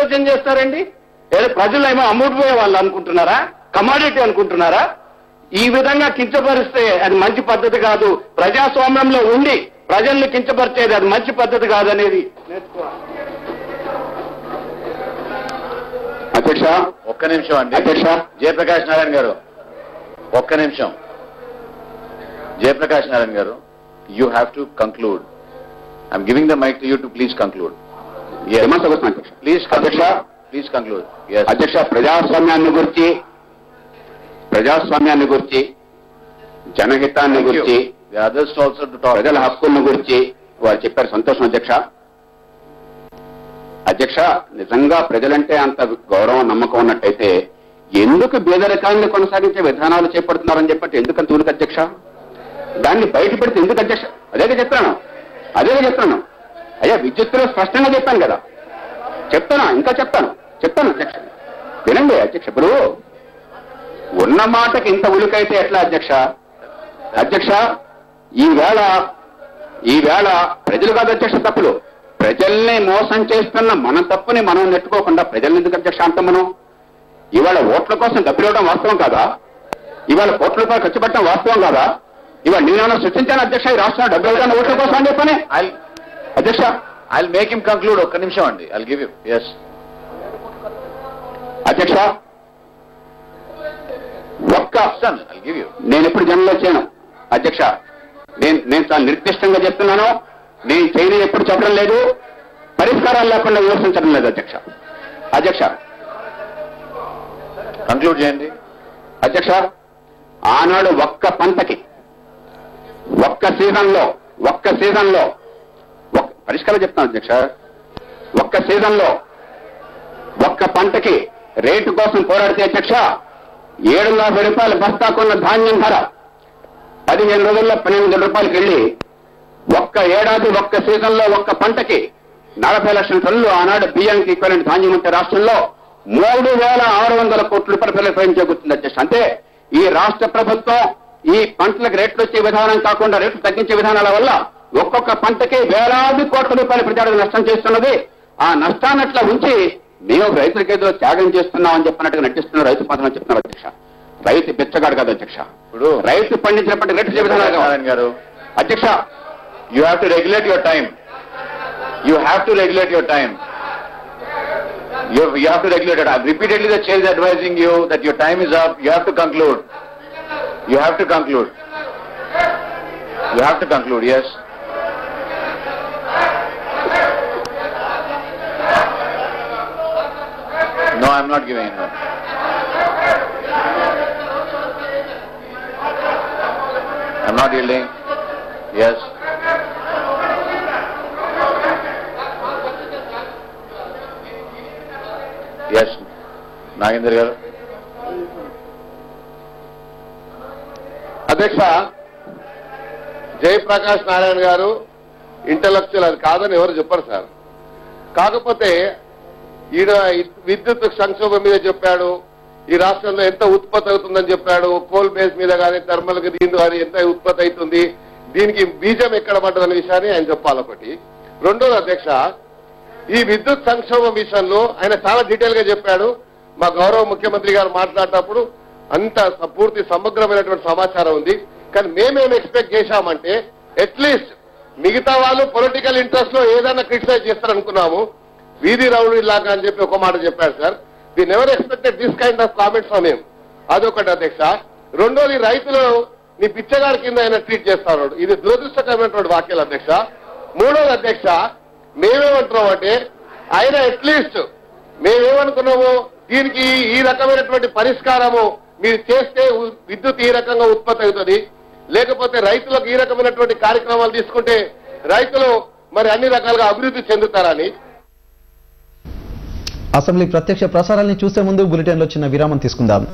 ఆలోచన చేస్తారండి? ఏదో ప్రజలేమో అమ్ముడుపోయే వాళ్ళు అనుకుంటున్నారా? కమాడిటీ అనుకుంటున్నారా? ఈ విధంగా కించపరిస్తే అది మంచి పద్ధతి కాదు. ప్రజాస్వామ్యంలో ఉండి ప్రజల్ని కించపరిచేది అది మంచి పద్ధతి కాదనేది నేర్చుకోవాలి. అధ్యక్ష ఒక్క నిమిషం అండి. అధ్యక్ష జయప్రకాష్ నారాయణ గారు ఒక్క నిమిషం. జయప్రకాష్ నారాయణ గారు, you have to conclude. I'm giving the mic to you to please conclude. Please conclude. అధ్యక్ష, ప్రజాస్వామ్యాన్ని గురించి జనహితాన్ని గురించి అదర్స్ ఆల్సో టు టాక్. ప్రజల హక్కులను గురించి వారు చెప్పారు. సంతోషం అధ్యక్ష. అధ్యక్ష, నిజంగా ప్రజలంటే అంత గౌరవం నమ్మకం ఉన్నట్టయితే ఎందుకు పేదరికాన్ని కొనసాగించే విధానాలు చేపడుతున్నారని చెప్పంటే ఎందుకంత ఊరికి అధ్యక్ష? దాన్ని బయటపెడితే ఎందుకు అధ్యక్ష? అదే చెప్తాను అయ్యా, విద్యుత్తులో స్పష్టంగా చెప్పాను కదా. ఇంకా చెప్తాను అధ్యక్ష. వినండి అధ్యక్ష. ఇప్పుడు ఉన్న మాటకి ఇంత ఉలికైతే ఎట్లా అధ్యక్ష? ఈవేళ ప్రజలు కాదు అధ్యక్ష తప్పులు. ప్రజల్ని మోసం చేస్తున్న మన తప్పుని మనం నెట్టుకోకుండా ప్రజల్ని ఎందుకు అధ్యక్ష అంటాం మనం? ఇవాళ ఓట్ల కోసం డబ్బులివ్వడం వాస్తవం కాదా? ఇవాళ కోట్ల రూపాయలు ఖర్చు పెట్టడం వాస్తవం కాదా? ఇవాళ నేనేమన్నా సృష్టించాను అధ్యక్ష ఈ రాష్ట్రంలో డబ్బులు ఇవ్వడం ఓట్ల కోసం అని చెప్పని? అధ్యక్ష, I'll make him conclude. ఒక్క నిమిషం అండి. I'll give you. Yes. అధ్యక్ష, I'll give you. నేను ఎప్పుడు జనంలో చేయను అధ్యక్ష. నేను చాలా నిర్దిష్టంగా చెప్తున్నాను. నేను చేయని ఎప్పుడు చెప్పడం లేదు. పరిష్కారాలు లేకుండా విమర్శించడం లేదు అధ్యక్ష. కంక్లూడ్ చేయండి అధ్యక్ష. ఆనాడు ఒక్క పంటకి ఒక్క సీజన్లో పరిష్కారం చెప్తాను అధ్యక్ష. ఒక్క సీజన్లో ఒక్క పంటకి రేటు కోసం పోరాడితే అధ్యక్ష 750 రూపాయలు బస్తాకున్న ధాన్యం ధర 15 రోజుల్లో 12 రూపాయలకి వెళ్ళి ఒక్క ఏడాది ఒక్క సీజన్లో ఒక్క పంటకి 40 లక్షల టన్నులు ఆనాడు బియ్యానికి ఈక్వలెంట్ ధాన్యం ఉంటే రాష్ట్రంలో 3,600 కోట్ల రూపాయల ప్రయోజనం చేకూరుతుంది అధ్యక్ష. అంటే ఈ రాష్ట్ర ప్రభుత్వం ఈ పంటలకు రేట్లు వచ్చే విధానం కాకుండా రేట్లు తగ్గించే విధానాల వల్ల ఒక్కొక్క పంటకి వేలాది కోట్ల రూపాయల ప్రజలకు నష్టం చేస్తున్నది. ఆ నష్టాన్ని అట్లా ఉంచి మేము రైతులకి ఏదో త్యాగం చేస్తున్నామని చెప్పినట్టుగా నటిస్తున్నారు. రైతు పంటలు చెప్తున్నారు అధ్యక్ష. రైతు బిచ్చగాడు కాదు అధ్యక్ష. ఇప్పుడు రైతు పండించినప్పటికీ రేట్లు వచ్చే విధానాలు గారు అధ్యక్ష. You have to regulate your time. You have to regulate your time. You have to regulate it. Repeatedly the chair is advising you that your time is up. You have to conclude. You have to conclude. Yes. No, I'm not giving it. I'm not yielding. Yes. Yes. Nagendra గారు. అధ్యక్ష, జయప్రకాష్ నారాయణ గారు intellectual అది కాదని ఎవరు చెప్పరు sir. కాకపోతే ఈయన విద్యుత్ సంక్షోభం మీద చెప్పాడు. ఈ రాష్ట్రంలో ఎంత ఉత్పత్తి అవుతుందని చెప్పాడు. కోల్ బేస్ మీద కానీ థర్మల్ దీని కానీ ఎంత ఉత్పత్తి అవుతుంది, దీనికి బీజం ఎక్కడ పడ్డదనే విషయాన్ని ఆయన చెప్పాలి ఒకటి. రెండోది అధ్యక్ష, ఈ విద్యుత్ సంక్షోభం విషయంలో ఆయన చాలా డీటెయిల్ గా చెప్పాడు. మా గౌరవ ముఖ్యమంత్రి గారు మాట్లాడేటప్పుడు అంత పూర్తి సమగ్రమైనటువంటి సమాచారం ఉంది. కానీ మేమేం ఎక్స్పెక్ట్ చేశామంటే అట్లీస్ట్ మిగతా వాళ్ళు పొలిటికల్ ఇంట్రెస్ట్ లో ఏదైనా క్రిటిసైజ్ చేస్తారనుకున్నాము. వీధి రౌడీ లాగా అని చెప్పి ఒక మాట చెప్పారు sir. We never expected this kind of comments from him. అదొకటి అధ్యక్ష. రెండోది రైతులు నీ పిచ్చగాడి కింద ఆయన ట్రీట్ చేస్తాడు. ఇది దురదృష్టకరమైనటువంటి వాక్యాలు అధ్యక్ష. మూడోది అధ్యక్ష, మేమేమంటున్నాం అంటే ఆయన అట్లీస్ట్ మేమేమనుకున్నాము, దీనికి ఈ రకమైనటువంటి పరిష్కారము మీరు చేస్తే విద్యుత్ ఈ రకంగా ఉత్పత్తి అవుతుంది, లేకపోతే రైతులకు ఈ రకమైనటువంటి కార్యక్రమాలు తీసుకుంటే రైతులు మరి అన్ని రకాలుగా అభివృద్ధి చెందుతారని. అసెంబ్లీ ప్రత్యక్ష ప్రసారాన్ని చూసే ముందు బులెటిన్లో చిన్న విరామం తీసుకుందాం.